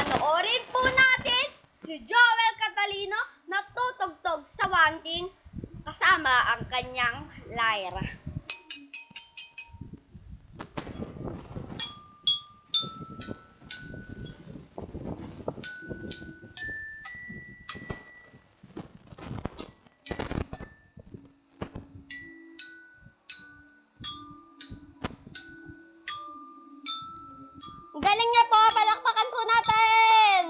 Panoorin po natin si Joel Catalino na tutugtog sa wanting kasama ang kanyang lyre. Galing niya po! Palakpakan po natin!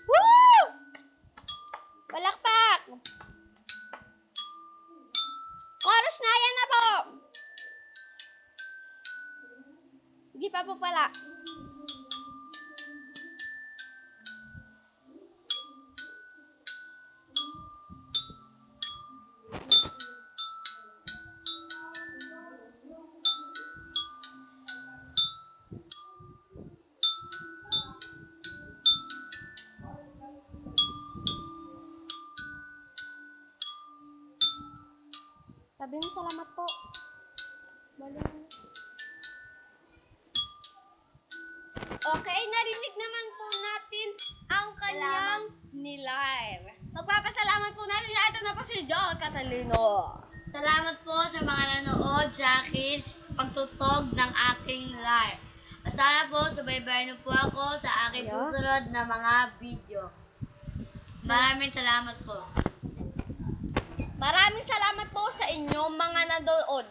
Woo! Palakpak! Oras na, yan na po! Di pa po pala. Sabi mo salamat po. Okay, narinig naman po natin ang kanyang nilyre. Magpapasalamat po natin. Ito na po si Joel Catalino. Salamat po sa mga nanood sa akin pagtutog ng aking lyre. At sana po subaybayan niyo po ako sa aking susunod na mga video. Maraming salamat po. Maraming salamat po sa inyong mga nanood.